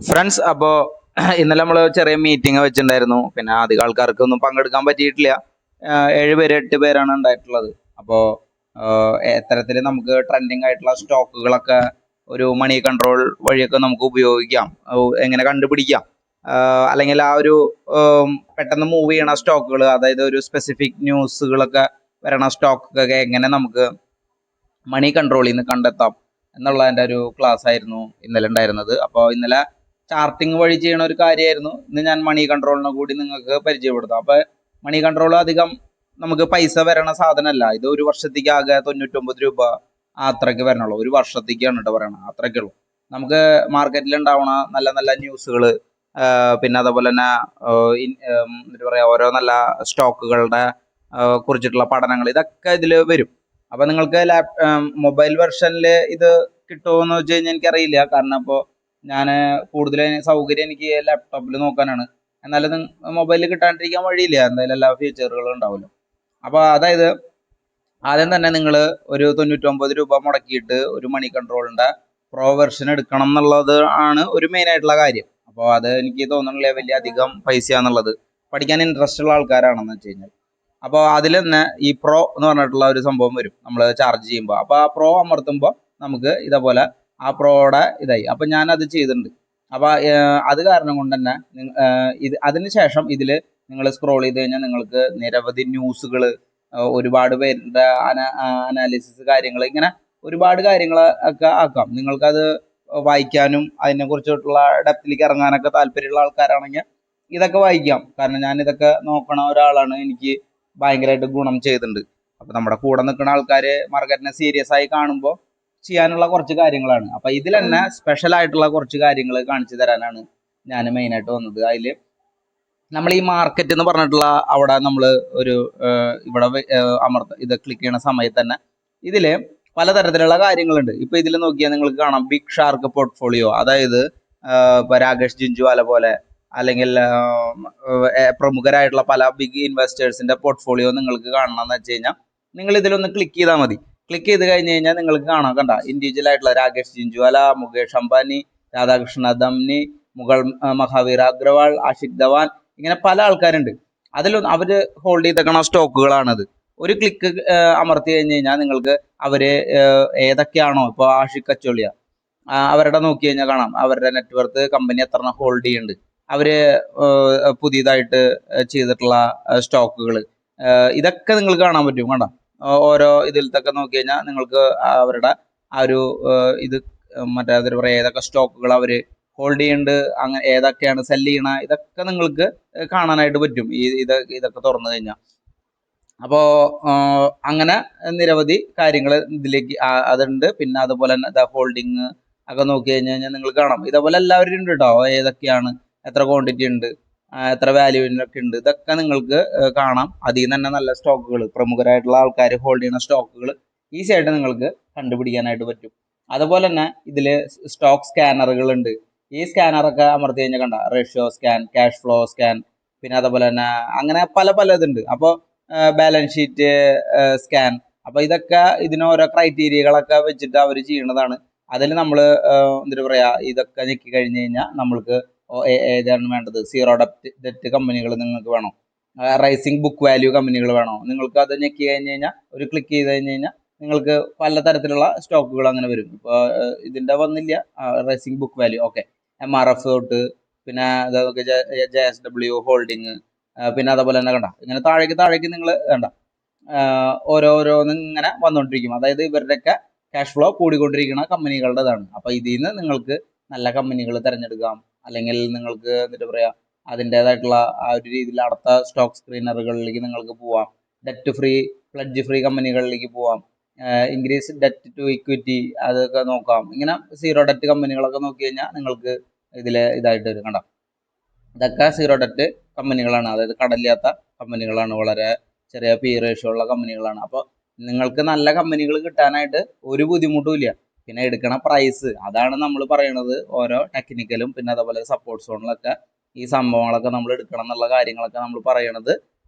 Friends, അപ്പോൾ ഇന്നലെ നമ്മൾ ചെറിയ മീറ്റിംഗ് വെച്ചിട്ടുണ്ടായിരുന്നു. പിന്നെ അധികം ആൾക്കാർക്കൊന്നും പങ്കെടുക്കാൻ പറ്റിയിട്ടില്ല. 7 പേര് 8 പേരാണ് ഉണ്ടായിട്ടുള്ളത്. അപ്പോൾ എത്തരത്തിൽ നമുക്ക് ട്രെൻഡിങ് ആയിട്ടുള്ള സ്റ്റോക്കുകളൊക്കെ ഒരു മണി കൺട്രോൾ വഴിയൊക്കെ നമുക്ക് ഉപയോഗിക്കാം, എങ്ങനെ കണ്ടുപിടിക്കാം, അല്ലെങ്കിൽ ആ ഒരു പെട്ടെന്ന് മൂവ് ചെയ്യണ സ്റ്റോക്കുകൾ, അതായത് ഒരു സ്പെസിഫിക് ന്യൂസുകളൊക്കെ വരണ സ്റ്റോക്കൊക്കെ എങ്ങനെ നമുക്ക് മണി കൺട്രോളിൽ നിന്ന് കണ്ടെത്താം എന്നുള്ളതിൻ്റെ ഒരു ക്ലാസ് ആയിരുന്നു ഇന്നലെ ഉണ്ടായിരുന്നത്. അപ്പോൾ ഇന്നലെ ചാർട്ടിങ് വഴി ചെയ്യണ ഒരു കാര്യമായിരുന്നു. ഇന്ന് ഞാൻ മണി കൺട്രോളിനെ കൂടി നിങ്ങൾക്ക് പരിചയപ്പെടുത്താം. അപ്പോൾ മണി കൺട്രോൾ അധികം നമുക്ക് പൈസ വരണ സാധനമല്ല. ഇത് ഒരു വർഷത്തേക്ക് ആകെ 99 രൂപ അത്രയ്ക്ക് വരണുള്ളൂ. ഒരു വർഷത്തേക്കാണ് കേട്ടോ പറയണത്, അത്രയ്ക്കുള്ളൂ. നമുക്ക് മാർക്കറ്റിൽ ഉണ്ടാവണ നല്ല നല്ല ന്യൂസുകൾ, പിന്നെ അതേപോലെ തന്നെ എന്താ പറയുക, ഓരോ നല്ല സ്റ്റോക്കുകളുടെ കുറിച്ചിട്ടുള്ള പഠനങ്ങൾ, ഇതൊക്കെ ഇതിൽ വരും. അപ്പൊ നിങ്ങൾക്ക് മൊബൈൽ വെർഷനിൽ ഇത് കിട്ടുമോ എന്ന് വെച്ച് കഴിഞ്ഞാൽ എനിക്കറിയില്ല. കാരണം അപ്പോൾ ഞാൻ കൂടുതൽ സൗകര്യം എനിക്ക് ലാപ്ടോപ്പിൽ നോക്കാനാണ്. എന്നാലും മൊബൈലിൽ കിട്ടാണ്ടിരിക്കാൻ വഴിയില്ല, എന്തായാലും എല്ലാ ഫീച്ചറുകളും ഉണ്ടാവുമല്ലോ. അപ്പോൾ അതായത് ആദ്യം തന്നെ നിങ്ങൾ ഒരു 99 രൂപ മുടക്കിയിട്ട് ഒരു മണി കൺട്രോളിൻ്റെ പ്രോ വെർഷൻ എടുക്കണം എന്നുള്ളത് ആണ് ഒരു മെയിൻ ആയിട്ടുള്ള കാര്യം. അപ്പോൾ അത് എനിക്ക് തോന്നുന്നില്ല വലിയ അധികം പൈസയാന്നുള്ളത്. പഠിക്കാൻ ഇൻട്രസ്റ്റ് ഉള്ള ആൾക്കാരാണെന്ന് വെച്ച് കഴിഞ്ഞാൽ. അപ്പോൾ അതിൽ തന്നെ ഈ പ്രോ എന്ന് പറഞ്ഞിട്ടുള്ള ഒരു സംഭവം വരും നമ്മൾ ചാർജ് ചെയ്യുമ്പോൾ. അപ്പോൾ ആ പ്രോ അമർത്തുമ്പോൾ നമുക്ക് ഇതേപോലെ ആ പ്രോയുടെ ഇതായി. അപ്പം ഞാനത് ചെയ്തിട്ടുണ്ട്. അപ്പോൾ അത് കാരണം കൊണ്ട് തന്നെ ഇത് അതിന് ശേഷം ഇതിൽ നിങ്ങൾ സ്ക്രോൾ ചെയ്ത് കഴിഞ്ഞാൽ നിങ്ങൾക്ക് നിരവധി ന്യൂസുകൾ, ഒരുപാട് പേരുടെ അനാലിസിസ് കാര്യങ്ങൾ, ഇങ്ങനെ ഒരുപാട് കാര്യങ്ങൾ ഒക്കെ ആക്കാം. നിങ്ങൾക്കത് വായിക്കാനും അതിനെക്കുറിച്ചിട്ടുള്ള ഡെപ്തിലേക്ക് ഇറങ്ങാനൊക്കെ താല്പര്യമുള്ള ആൾക്കാരാണെങ്കിൽ ഇതൊക്കെ വായിക്കാം. കാരണം ഞാൻ ഇതൊക്കെ നോക്കണ ഒരാളാണ്, എനിക്ക് ഭയങ്കരമായിട്ട് ഗുണം ചെയ്തിട്ടുണ്ട്. അപ്പൊ നമ്മുടെ കൂടെ നിൽക്കുന്ന ആൾക്കാർ മാർക്കറ്റിനെ സീരിയസ് ആയി കാണുമ്പോൾ ചെയ്യാനുള്ള കുറച്ച് കാര്യങ്ങളാണ്. അപ്പൊ ഇതിൽ തന്നെ സ്പെഷ്യൽ ആയിട്ടുള്ള കുറച്ച് കാര്യങ്ങൾ കാണിച്ചു തരാനാണ് ഞാൻ മെയിനായിട്ട് വന്നത്. അതിൽ നമ്മൾ ഈ മാർക്കറ്റ് എന്ന് പറഞ്ഞിട്ടുള്ള അവിടെ നമ്മൾ ഒരു ഇവിടെ ഇത് ക്ലിക്ക് ചെയ്യുന്ന സമയത്ത് തന്നെ ഇതിൽ പലതരത്തിലുള്ള കാര്യങ്ങളുണ്ട്. ഇപ്പൊ ഇതിൽ നോക്കിയാൽ നിങ്ങൾക്ക് കാണാം ബിഗ് ഷാർക്ക് പോർട്ട്ഫോളിയോ, അതായത് ഇപ്പൊ രാകേഷ് ജിഞ്ചുവാല പോലെ അല്ലെങ്കിൽ പ്രമുഖരായിട്ടുള്ള പല ബിഗ് ഇൻവെസ്റ്റേഴ്സിന്റെ പോർട്ട്ഫോളിയോ നിങ്ങൾക്ക് കാണണമെന്ന് വെച്ച് കഴിഞ്ഞാൽ നിങ്ങൾ ഇതിലൊന്ന് ക്ലിക്ക് ചെയ്താൽ മതി. ക്ലിക്ക് ചെയ്ത് കഴിഞ്ഞ് കഴിഞ്ഞാൽ നിങ്ങൾക്ക് കാണാം, കണ്ട, ഇൻഡിവിജ്വൽ ആയിട്ടുള്ള രാകേഷ് ജിഞ്ചുവാല, മുകേഷ് അംബാനി, രാധാകൃഷ്ണ ദംനി, മുഗൾ മഹാവീർ അഗ്രവാൾ, ആഷിഖ് ധവാൻ, ഇങ്ങനെ പല ആൾക്കാരുണ്ട്. അതിലൊന്നും അവര് ഹോൾഡ് ചെയ്തേക്കണ സ്റ്റോക്കുകളാണത്. ഒരു ക്ലിക്ക് അമർത്തി കഴിഞ്ഞ് കഴിഞ്ഞാൽ നിങ്ങൾക്ക് അവര് ഏതൊക്കെയാണോ, ഇപ്പോൾ ആഷിഖ് കച്ചോളിയ, അവരുടെ നോക്കി കഴിഞ്ഞാൽ കാണാം അവരുടെ നെറ്റ്വർത്ത് കമ്പനി എത്ര ഹോൾഡ് ചെയ്യുന്നുണ്ട്, അവര് പുതിയതായിട്ട് ചെയ്തിട്ടുള്ള സ്റ്റോക്കുകൾ, ഇതൊക്കെ നിങ്ങൾക്ക് കാണാൻ പറ്റും. കണ്ട, ഓരോ ഇതിലത്തൊക്കെ നോക്കി കഴിഞ്ഞാൽ നിങ്ങൾക്ക് അവരുടെ ആ ഒരു ഇത് മറ്റേ എന്താ പറയുക, ഏതൊക്കെ സ്റ്റോക്കുകൾ അവര് ഹോൾഡ് ചെയ്യുന്നുണ്ട്, അങ്ങനെ ഏതൊക്കെയാണ് സെല് ചെയ്യണ, ഇതൊക്കെ നിങ്ങൾക്ക് കാണാനായിട്ട് പറ്റും ഇതൊക്കെ തുറന്നു കഴിഞ്ഞാൽ. അപ്പോൾ അങ്ങനെ നിരവധി കാര്യങ്ങൾ ഇതിലേക്ക് അതുണ്ട്. പിന്നെ അതുപോലെ തന്നെ ഹോൾഡിങ് ഒക്കെ നോക്കി കഴിഞ്ഞാൽ നിങ്ങൾ കാണാം. ഇതേപോലെ എല്ലാവരും ഉണ്ട് കേട്ടോ, ഏതൊക്കെയാണ്, എത്ര ക്വാണ്ടിറ്റി ഉണ്ട്, എത്ര വാല്യൂവിനൊക്കെ ഉണ്ട്, ഇതൊക്കെ നിങ്ങൾക്ക് കാണാം. അതിൽ നിന്ന് തന്നെ നല്ല സ്റ്റോക്കുകൾ, പ്രമുഖരായിട്ടുള്ള ആൾക്കാർ ഹോൾഡ് ചെയ്യുന്ന സ്റ്റോക്കുകൾ ഈസി ആയിട്ട് നിങ്ങൾക്ക് കണ്ടുപിടിക്കാനായിട്ട് പറ്റും. അതുപോലെ തന്നെ ഇതിൽ സ്റ്റോക്ക് സ്കാനറുകൾ ഉണ്ട്. ഈ സ്കാനറൊക്കെ അമർത്തി കഴിഞ്ഞാൽ കണ്ട, ratio scan, cash flow scan, പിന്നെ അതുപോലെ തന്നെ അങ്ങനെ പല പല ഇതുണ്ട്. അപ്പോൾ ബാലൻസ് ഷീറ്റ് സ്കാൻ, അപ്പൊ ഇതൊക്കെ ഇതിന് ഓരോ ക്രൈറ്റീരിയകളൊക്കെ വെച്ചിട്ട് അവർ ചെയ്യണതാണ്. അതിൽ നമ്മൾ എന്താ പറയാ, ഇതൊക്കെ ഞെക്കി കഴിഞ്ഞ് കഴിഞ്ഞാൽ നമ്മൾക്ക് ഏതാണ് വേണ്ടത്, സീറോ ഡെപ്റ്റ് കമ്പനികൾ നിങ്ങൾക്ക് വേണോ, റൈസിങ് ബുക്ക് വാല്യൂ കമ്പനികൾ വേണോ, നിങ്ങൾക്ക് അത് ഞെക്കി കഴിഞ്ഞ് കഴിഞ്ഞാൽ, ഒരു ക്ലിക്ക് ചെയ്ത് കഴിഞ്ഞ് കഴിഞ്ഞാൽ നിങ്ങൾക്ക് പലതരത്തിലുള്ള സ്റ്റോക്കുകൾ അങ്ങനെ വരും. ഇപ്പോൾ ഇതിന്റെ വന്നില്ല, rising book value, okay, MRF തൊട്ട് പിന്നെ JSW ഹോൾഡിങ്, പിന്നെ അതേപോലെ തന്നെ കണ്ട, ഇങ്ങനെ താഴേക്ക് താഴേക്ക് നിങ്ങൾ കണ്ട ഓരോരോന്നും ഇങ്ങനെ വന്നുകൊണ്ടിരിക്കും. അതായത് ഇവരുടെയൊക്കെ ക്യാഷ് ഫ്ലോ കൂടിക്കൊണ്ടിരിക്കുന്ന കമ്പനികളുടേതാണ്. അപ്പൊ ഇതിൽ നിന്ന് നിങ്ങൾക്ക് നല്ല കമ്പനികൾ തിരഞ്ഞെടുക്കാം. അല്ലെങ്കിൽ നിങ്ങൾക്ക് എന്താ പറയാ, അതിൻ്റെതായിട്ടുള്ള ആ ഒരു രീതിയിൽ അടുത്ത സ്റ്റോക്ക് സ്ക്രീനറുകളിലേക്ക് നിങ്ങൾക്ക് പോവാം. ഡെറ്റ് ഫ്രീ, പ്ലഡ്ജ് ഫ്രീ കമ്പനികളിലേക്ക് പോവാം. ഇൻക്രീസ് ഡെറ്റ് ടു ഇക്വിറ്റി, അതൊക്കെ നോക്കാം. ഇങ്ങനെ സീറോ ഡെറ്റ് കമ്പനികളൊക്കെ നോക്കി കഴിഞ്ഞാൽ നിങ്ങൾക്ക് ഇതിൽ ഇതായിട്ട് വരും. കണ്ടോ, ഇതൊക്കെ സീറോ ഡെറ്റ് കമ്പനികളാണ്, അതായത് കടലില്ലാത്ത കമ്പനികളാണ്, വളരെ ചെറിയ പി റേഷ്യോ ഉള്ള കമ്പനികളാണ്. അപ്പോൾ നിങ്ങൾക്ക് നല്ല കമ്പനികൾ കിട്ടാനായിട്ട് ഒരു ബുദ്ധിമുട്ടും ഇല്ല. പിന്നെ എടുക്കണ പ്രൈസ്, അതാണ് നമ്മൾ പറയണത്. ഓരോ ടെക്നിക്കലും പിന്നെ അതേപോലെ സപ്പോർട്ട് സോണിലൊക്കെ ഈ സംഭവങ്ങളൊക്കെ നമ്മൾ എടുക്കണം എന്നുള്ള കാര്യങ്ങളൊക്കെ നമ്മൾ പറയണത്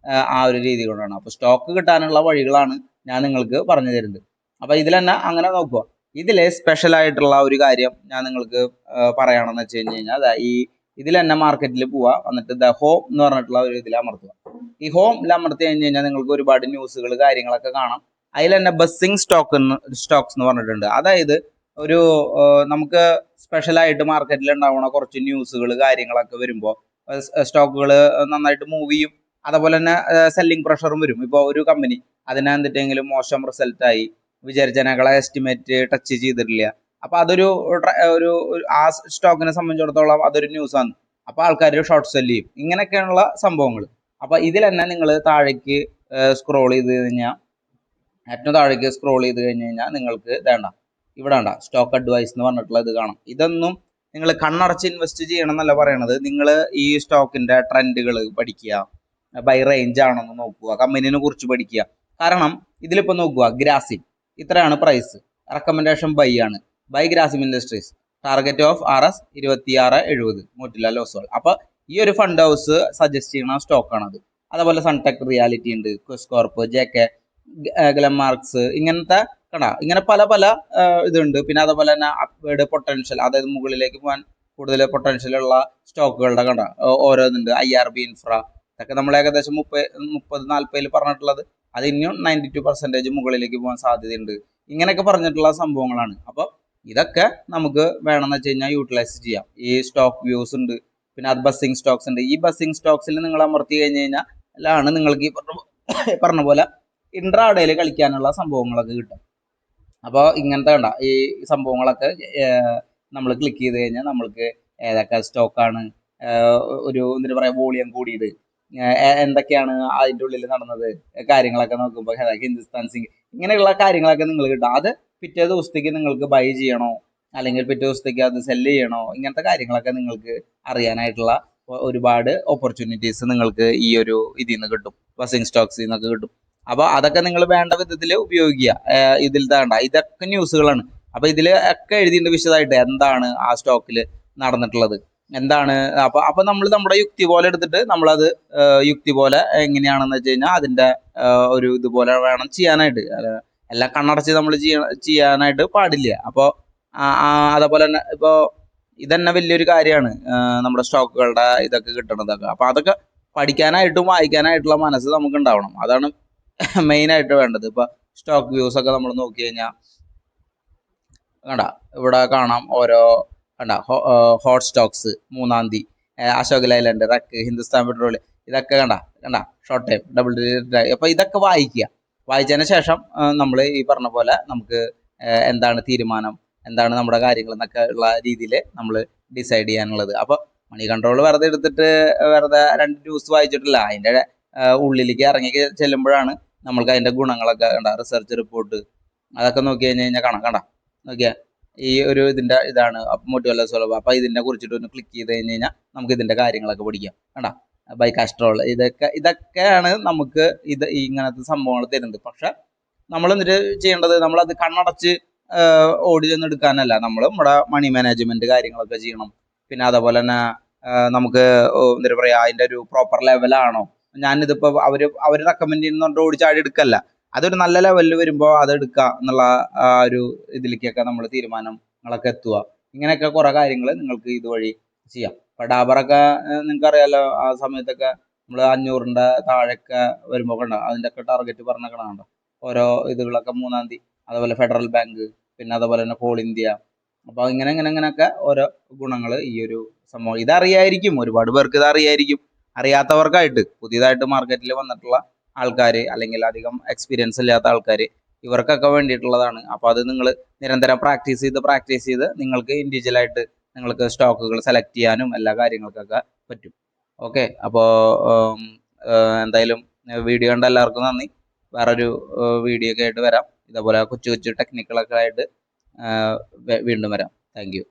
ആ ഒരു രീതി കൊണ്ടാണ്. അപ്പോൾ സ്റ്റോക്ക് കിട്ടാനുള്ള വഴികളാണ് ഞാൻ നിങ്ങൾക്ക് പറഞ്ഞു തരുന്നത്. അപ്പോൾ ഇതിൽ തന്നെ അങ്ങനെ നോക്കുക. ഇതിൽ സ്പെഷ്യൽ ആയിട്ടുള്ള ഒരു കാര്യം ഞാൻ നിങ്ങൾക്ക് പറയണമെന്ന് വെച്ച് കഴിഞ്ഞ് കഴിഞ്ഞാൽ ഇതിൽ തന്നെ മാർക്കറ്റിൽ പോവുക, എന്നിട്ട് ദ ഹോം എന്ന് പറഞ്ഞിട്ടുള്ള ഒരു ഇതിൽ അമർത്തുക. ഈ ഹോമിൽ അമർത്തി കഴിഞ്ഞ് കഴിഞ്ഞാൽ നിങ്ങൾക്ക് ഒരുപാട് ന്യൂസുകൾ കാര്യങ്ങളൊക്കെ കാണാം. അതിൽ തന്നെ ബസ്സിങ് സ്റ്റോക്സ് എന്ന് പറഞ്ഞിട്ടുണ്ട്. അതായത് ഒരു നമുക്ക് സ്പെഷ്യലായിട്ട് മാർക്കറ്റിൽ ഉണ്ടാവുന്ന കുറച്ച് ന്യൂസുകൾ കാര്യങ്ങളൊക്കെ വരുമ്പോൾ സ്റ്റോക്കുകൾ നന്നായിട്ട് മൂവ് ചെയ്യും. അതുപോലെ തന്നെ സെല്ലിംഗ് പ്രഷറും വരും. ഇപ്പോൾ ഒരു കമ്പനി അതിനെന്തിട്ടെങ്കിലും മോശം റിസൾട്ടായി വിചാരിച്ചതിനേക്കാളെ എസ്റ്റിമേറ്റ് ടച്ച് ചെയ്തിട്ടില്ല, അപ്പൊ അതൊരു ആ സ്റ്റോക്കിനെ സംബന്ധിച്ചിടത്തോളം അതൊരു ന്യൂസാണ്. അപ്പൊ ആൾക്കാർ ഷോർട്ട് സെല് ചെയ്യും. ഇങ്ങനെയൊക്കെയുള്ള സംഭവങ്ങൾ. അപ്പൊ ഇതിൽ തന്നെ നിങ്ങൾ താഴേക്ക് സ്ക്രോൾ ചെയ്ത് കഴിഞ്ഞാൽ, ഏറ്റവും താഴേക്ക് സ്ക്രോൾ ചെയ്ത് കഴിഞ്ഞ് കഴിഞ്ഞാൽ നിങ്ങൾക്ക് വേണ്ട ഇവിടെ വേണ്ട സ്റ്റോക്ക് അഡ്വൈസ് എന്ന് പറഞ്ഞിട്ടുള്ള ഇത് കാണാം. ഇതൊന്നും നിങ്ങൾ കണ്ണടച്ച് ഇൻവെസ്റ്റ് ചെയ്യണം എന്നല്ല പറയണത്. നിങ്ങൾ ഈ സ്റ്റോക്കിന്റെ ട്രെൻഡുകൾ പഠിക്കുക, ബൈ റേഞ്ച് ആണെന്ന് നോക്കുക, കമ്പനിനെ കുറിച്ച് പഠിക്കുക. കാരണം ഇതിലിപ്പോൾ നോക്കുക, ഗ്രാസിം ഇത്രയാണ് പ്രൈസ്, റെക്കമെൻഡേഷൻ ബൈ ആണ്, buy Grasim industries, target of RS 2670 Motilal Oswal. അപ്പൊ ഈ ഒരു ഫണ്ട് ഹൗസ് സജസ്റ്റ് ചെയ്യുന്ന സ്റ്റോക്കാണ് അത്. അതുപോലെ സൺടെക് റിയാലിറ്റി ഉണ്ട്, ക്വിസ് കോർപ്പ്, JK ഗ്ലെമാർക്സ്, ഇങ്ങനത്തെ കണ്ട ഇങ്ങനെ പല പല ഇതുണ്ട്. പിന്നെ അതുപോലെ തന്നെ അപ്വേഡ് പൊട്ടൻഷ്യൽ, അതായത് മുകളിലേക്ക് പോകാൻ കൂടുതൽ പൊട്ടൻഷ്യൽ ഉള്ള സ്റ്റോക്കുകളുടെ കണ്ട ഓരോന്നുണ്ട്. IRB ഇൻഫ്ര, ഇതൊക്കെ നമ്മൾ ഏകദേശം 30-40 പറഞ്ഞിട്ടുള്ളത്. അത് ഇനിയും 92% മുകളിലേക്ക് പോകാൻ സാധ്യതയുണ്ട്. ഇങ്ങനെയൊക്കെ പറഞ്ഞിട്ടുള്ള സംഭവങ്ങളാണ്. അപ്പോൾ ഇതൊക്കെ നമുക്ക് വേണമെന്ന് വെച്ച് കഴിഞ്ഞാൽ യൂട്ടിലൈസ് ചെയ്യാം. ഈ സ്റ്റോക്ക് വ്യൂസ് ഉണ്ട്, പിന്നെ അത് ബസ്സിങ് സ്റ്റോക്സ് ഉണ്ട്. ഈ ബസ്സിങ് സ്റ്റോക്സിൽ നിങ്ങൾ അമർത്തി കഴിഞ്ഞ് കഴിഞ്ഞാൽ എല്ലാമാണ് നിങ്ങൾക്ക് ഈ പറഞ്ഞ പോലെ ഇൻട്രാഡേയിൽ കളിക്കാനുള്ള സംഭവങ്ങളൊക്കെ കിട്ടും. അപ്പോൾ ഇങ്ങനത്തെ കണ്ട ഈ സംഭവങ്ങളൊക്കെ നമ്മൾ ക്ലിക്ക് ചെയ്ത് കഴിഞ്ഞാൽ നമ്മൾക്ക് ഏതൊക്കെ സ്റ്റോക്കാണ് ഒരു എന്താ പറയുക വോളിയം കൂടിയത്, എന്തൊക്കെയാണ് അതിൻ്റെ ഉള്ളിൽ നടന്നത്, കാര്യങ്ങളൊക്കെ നോക്കുമ്പോൾ ഹിന്ദുസ്ഥാൻ സിംഗ്, ഇങ്ങനെയുള്ള കാര്യങ്ങളൊക്കെ നിങ്ങൾ കിട്ടും. അത് പിറ്റേ ദിവസത്തേക്ക് നിങ്ങൾക്ക് ബൈ ചെയ്യണോ അല്ലെങ്കിൽ പിറ്റേ ദിവസത്തേക്ക് അത് സെല്ല് ചെയ്യണോ, ഇങ്ങനത്തെ കാര്യങ്ങളൊക്കെ നിങ്ങൾക്ക് അറിയാനായിട്ടുള്ള ഒരുപാട് ഓപ്പർച്യൂണിറ്റീസ് നിങ്ങൾക്ക് ഈ ഒരു ഇതിൽ നിന്ന് കിട്ടും, ബസ്സിങ് സ്റ്റോക്സിൽ നിന്നൊക്കെ കിട്ടും. അപ്പോൾ അതൊക്കെ നിങ്ങൾ വേണ്ട വിധത്തിൽ ഉപയോഗിക്കുക. ഇതിൽ വേണ്ട ഇതൊക്കെ ന്യൂസുകളാണ്. അപ്പോൾ ഇതിൽ ഒക്കെ എഴുതിയിട്ടുണ്ട് വിശദമായിട്ട് എന്താണ് ആ സ്റ്റോക്കിൽ നടന്നിട്ടുള്ളത്, എന്താണ്. അപ്പൊ നമ്മൾ നമ്മുടെ യുക്തി പോലെ എടുത്തിട്ട് നമ്മളത് യുക്തി പോലെ എങ്ങനെയാണെന്ന് വെച്ച് കഴിഞ്ഞാൽ അതിന്റെ ഒരു ഇതുപോലെ വേണം ചെയ്യാനായിട്ട്. എല്ലാം കണ്ണടച്ച് നമ്മൾ ചെയ്യാനായിട്ട് പാടില്ല. അപ്പോൾ അതേപോലെ തന്നെ ഇപ്പോൾ ഇതന്നെ വലിയൊരു കാര്യമാണ് നമ്മുടെ സ്റ്റോക്കുകളുടെ ഇതൊക്കെ കിട്ടണതൊക്കെ. അപ്പൊ അതൊക്കെ പഠിക്കാനായിട്ടും വായിക്കാനായിട്ടുള്ള മനസ്സ് നമുക്ക് ഉണ്ടാവണം. അതാണ് മെയിൻ ആയിട്ട് വേണ്ടത്. ഇപ്പൊ സ്റ്റോക്ക് വ്യൂസ് ഒക്കെ നമ്മൾ നോക്കി കഴിഞ്ഞാൽ കണ്ട ഇവിടെ കാണാം ഓരോ കണ്ട ഹോട്ട് സ്റ്റോക്സ് 3-ാം തീയതി, Ashok Leyland, wreck, Hindustan petrol, ഇതൊക്കെ കണ്ട ഷോർട്ട് ടൈം, ഡബിൾ ഡിജിറ്റ്. അപ്പൊ ഇതൊക്കെ വായിച്ചതിന് ശേഷം നമ്മൾ ഈ പറഞ്ഞ പോലെ നമുക്ക് എന്താണ് തീരുമാനം, എന്താണ് നമ്മുടെ കാര്യങ്ങൾ എന്നൊക്കെ ഉള്ള രീതിയിൽ നമ്മൾ ഡിസൈഡ് ചെയ്യാനുള്ളത്. അപ്പൊ മണി കൺട്രോൾ വെറുതെ എടുത്തിട്ട് വെറുതെ 2 ന്യൂസ് വായിച്ചിട്ടില്ല, അതിന്റെ ഉള്ളിലേക്ക് ഇറങ്ങി ചെല്ലുമ്പോഴാണ് നമ്മൾക്ക് അതിന്റെ ഗുണങ്ങളൊക്കെ റിസർച്ച് റിപ്പോർട്ട് അതൊക്കെ നോക്കി കഴിഞ്ഞാൽ കണ്ട നോക്കിയാ ഈ ഒരു ഇതിന്റെ ഇതാണ് മോട്ടിവല്ല സുലഭ. അപ്പൊ ഇതിനെ കുറിച്ചിട്ട് ഒന്ന് ക്ലിക്ക് ചെയ്ത് കഴിഞ്ഞ് കഴിഞ്ഞാൽ നമുക്ക് ഇതിന്റെ കാര്യങ്ങളൊക്കെ പഠിക്കാം. കണ്ട ബൈ കാസ്ട്രോൾ, ഇതൊക്കെയാണ് നമുക്ക് ഇങ്ങനത്തെ സംഭവങ്ങൾ തരുന്നത്. പക്ഷെ നമ്മൾ എന്നിട്ട് ചെയ്യേണ്ടത് നമ്മളത് കണ്ണടച്ച് ഓടി ചെന്ന് എടുക്കാനല്ല, നമ്മൾ നമ്മുടെ മണി മാനേജ്മെന്റ് കാര്യങ്ങളൊക്കെ ചെയ്യണം. പിന്നെ അതേപോലെ തന്നെ നമുക്ക് എന്താ പറയാ അതിന്റെ ഒരു പ്രോപ്പർ ലെവലാണോ, ഞാനിതിപ്പോ അവര് റെക്കമെൻഡ് ചെയ്യുന്നതുകൊണ്ട് ഓടിച്ചാടി എടുക്കല്ല, അതൊരു നല്ല ലെവലിൽ വരുമ്പോൾ അത് എടുക്കുക എന്നുള്ള ആ ഒരു ഇതിലേക്കൊക്കെ നമ്മൾ തീരുമാനങ്ങളൊക്കെ എത്തുക. ഇങ്ങനെയൊക്കെ കുറെ കാര്യങ്ങൾ നിങ്ങൾക്ക് ഇതുവഴി ചെയ്യാം. ഇപ്പൊ ഡാബറൊക്കെ നിങ്ങൾക്ക് അറിയാലോ, ആ സമയത്തൊക്കെ നമ്മൾ 500-ന്റെ താഴെയൊക്കെ വരുമ്പോൾ കണ്ട അതിന്റെ ഒക്കെ ടാർഗറ്റ് പറഞ്ഞേക്കണോ ഓരോ ഇതുകളൊക്കെ 3-ാം തീയതി. അതുപോലെ ഫെഡറൽ ബാങ്ക്, പിന്നെ അതുപോലെ തന്നെ കോൾ ഇന്ത്യ. അപ്പൊ ഇങ്ങനെയൊക്കെ ഓരോ ഗുണങ്ങൾ ഈ ഒരു സംഭവം ഇതറിയായിരിക്കും, ഒരുപാട് പേർക്ക് ഇത് അറിയായിരിക്കും. അറിയാത്തവർക്കായിട്ട് പുതിയതായിട്ട് മാർക്കറ്റിൽ വന്നിട്ടുള്ള ആൾക്കാർ അല്ലെങ്കിൽ അധികം എക്സ്പീരിയൻസ് ഇല്ലാത്ത ആൾക്കാർ, ഇവർക്കൊക്കെ വേണ്ടിയിട്ടുള്ളതാണ്. അപ്പോൾ അത് നിങ്ങൾ നിരന്തരം പ്രാക്ടീസ് ചെയ്ത് നിങ്ങൾക്ക് ഇൻഡിവിജ്വലായിട്ട് നിങ്ങൾക്ക് സ്റ്റോക്കുകൾ സെലക്ട് ചെയ്യാനും എല്ലാ കാര്യങ്ങൾക്കൊക്കെ പറ്റും. ഓക്കെ, അപ്പോൾ എന്തായാലും വീഡിയോ കണ്ട എല്ലാവർക്കും നന്ദി. വേറൊരു വീഡിയോ ഒക്കെ ആയിട്ട് വരാം. ഇതേപോലെ കൊച്ചു ടെക്നിക്കുകളൊക്കെ ആയിട്ട് വീണ്ടും വരാം. Thank you.